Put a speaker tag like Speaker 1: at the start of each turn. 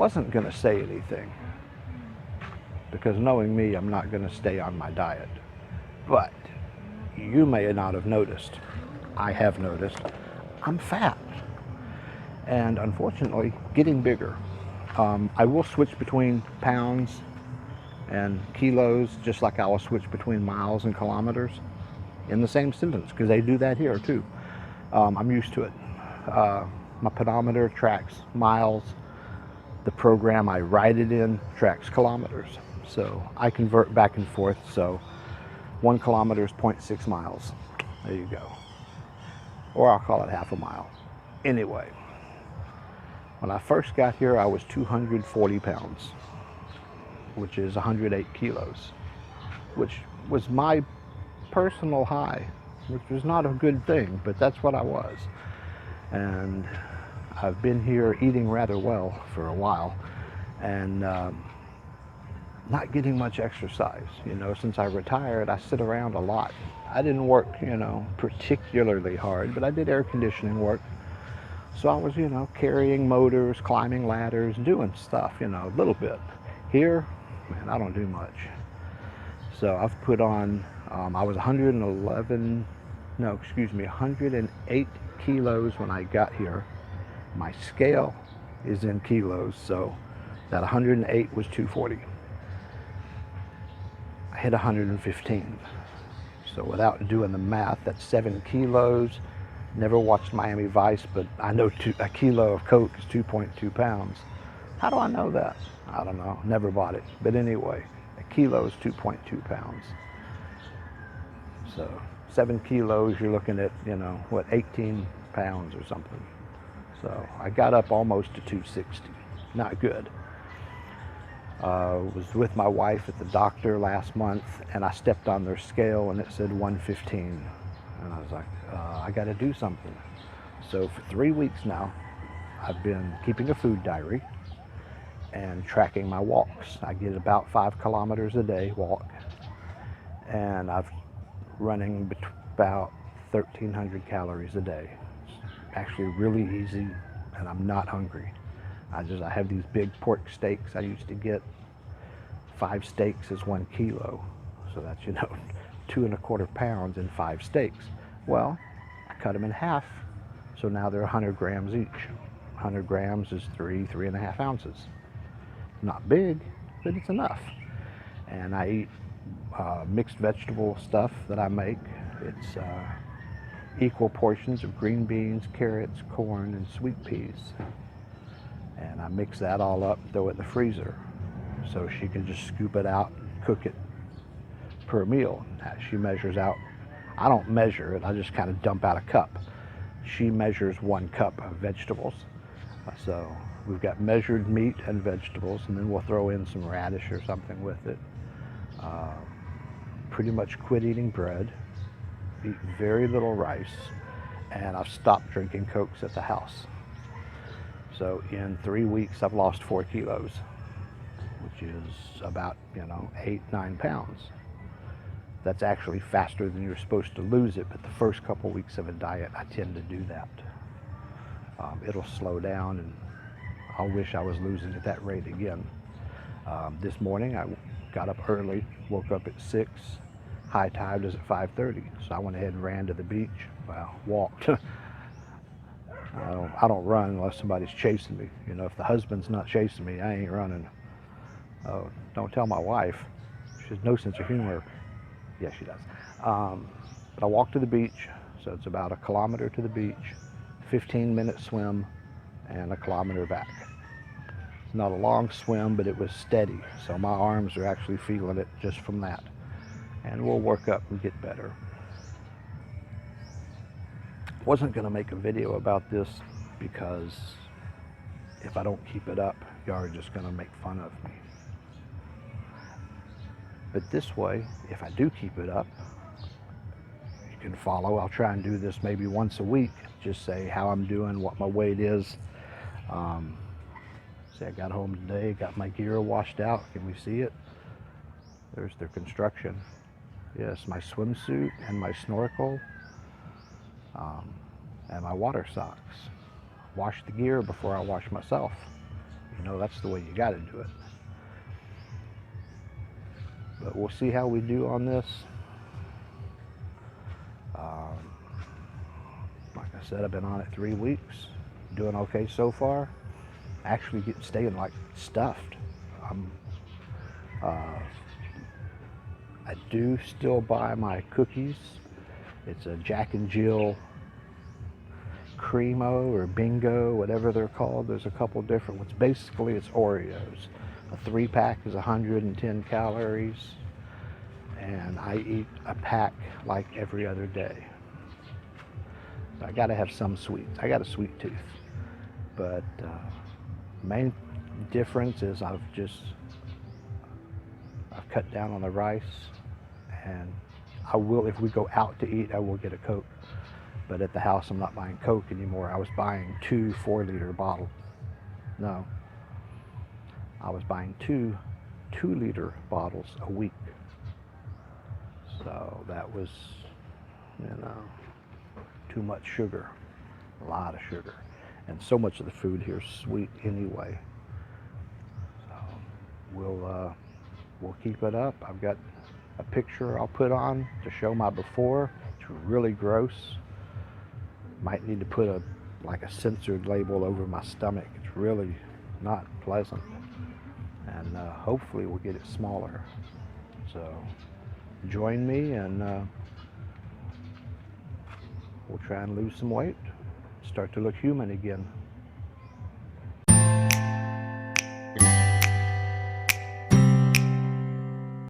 Speaker 1: wasn't going to say anything because knowing me, I'm not going to stay on my diet. But you may not have noticed. I have noticed I'm fat and unfortunately getting bigger. I will switch between pounds and kilos just like I will switch between miles and kilometers in the same sentence because they do that here too. I'm used to it. My pedometer tracks miles. The program I write it in tracks kilometers. So I convert back and forth. So 1 kilometer is 0.6 miles. There you go. Or I'll call it half a mile. Anyway, when I first got here, I was 240 pounds, which is 108 kilos, which was my personal high, which was not a good thing, but that's what I was. And I've been here eating rather well for a while and not getting much exercise. You know, since I retired, I sit around a lot. I didn't work, you know, particularly hard, but I did air conditioning work. So I was, you know, carrying motors, climbing ladders, doing stuff, you know, a little bit. Here, man, I don't do much. So I've put on, I was 108 kilos when I got here. My scale is in kilos, so that 108 was 240. I hit 115. So without doing the math, that's 7 kilos. Never watched Miami Vice, but I know a kilo of Coke is 2.2 pounds. How do I know that? I don't know. Never bought it. But anyway, a kilo is 2.2 pounds. So 7 kilos, you're looking at, you know, what, 18 pounds or something. So I got up almost to 260. Not good. Was with my wife at the doctor last month, and I stepped on their scale, and it said 115. And I was like, I got to do something. So for 3 weeks now, I've been keeping a food diary and tracking my walks. I get about 5 kilometers a day walk, and I've running about 1,300 calories a day. It's actually really easy, and I'm not hungry. I have these big pork steaks. I used to get 5 steaks is 1 kilo. So that's, you know, 2¼ pounds in 5 steaks. Well, I cut them in half. So now they're 100 grams each. 100 grams is 3.5 ounces. Not big, but it's enough. And I eat mixed vegetable stuff that I make. It's equal portions of green beans, carrots, corn, and sweet peas. And I mix that all up, throw it in the freezer. So she can just scoop it out, cook it per meal. She measures out. I don't measure it, I just kind of dump out a cup. She measures 1 cup of vegetables. So we've got measured meat and vegetables, and then we'll throw in some radish or something with it. Pretty much quit eating bread, eat very little rice, and I've stopped drinking Cokes at the house. So in 3 weeks, I've lost 4 kilos, which is about, you know, 8-9 pounds. That's actually faster than you're supposed to lose it, but the first couple weeks of a diet, I tend to do that. It'll slow down, and I wish I was losing at that rate again. This morning, I got up early, woke up at 6. High tide was at 5:30, so I went ahead and ran to the beach. Well, walked. I don't run unless somebody's chasing me. You know, if the husband's not chasing me, I ain't running. Oh, don't tell my wife. She has no sense of humor. Yes, she does. But I walked to the beach, so it's about 1 kilometer to the beach, 15-minute swim, and 1 kilometer back. It's not a long swim, but it was steady, so my arms are actually feeling it just from that. And we'll work up and get better. Wasn't going to make a video about this because if I don't keep it up, y'all are just going to make fun of me. But this way, if I do keep it up, you can follow. I'll try and do this maybe once a week. Just say how I'm doing, what my weight is. See, I got home today, got my gear washed out. Can we see it? There's their construction. Yes, my swimsuit and my snorkel. And my water socks. Wash the gear before I wash myself. You know, that's the way you got to do it. But we'll see how we do on this. Like I said, I've been on it 3 weeks, doing okay so far. Actually staying like stuffed. I do still buy my cookies. It's a Jack and Jill Cremo or Bingo, whatever they're called. There's a couple different ones. Basically, it's Oreos. A 3-pack is 110 calories, and I eat a pack like every other day. So I gotta have some sweets. I got a sweet tooth. But main difference is I've cut down on the rice, and I will, if we go out to eat, I will get a Coke. But at the house, I'm not buying Coke anymore. I was buying 2 4-liter bottles. No, I was buying 2 2-liter bottles a week. So that was, too much sugar, a lot of sugar. And so much of the food here is sweet anyway. So we'll keep it up. I've got a picture I'll put on to show my before. It's really gross. Might need to put a censored label over my stomach. It's really not pleasant. And hopefully we'll get it smaller. So join me, and we'll try and lose some weight, start to look human again.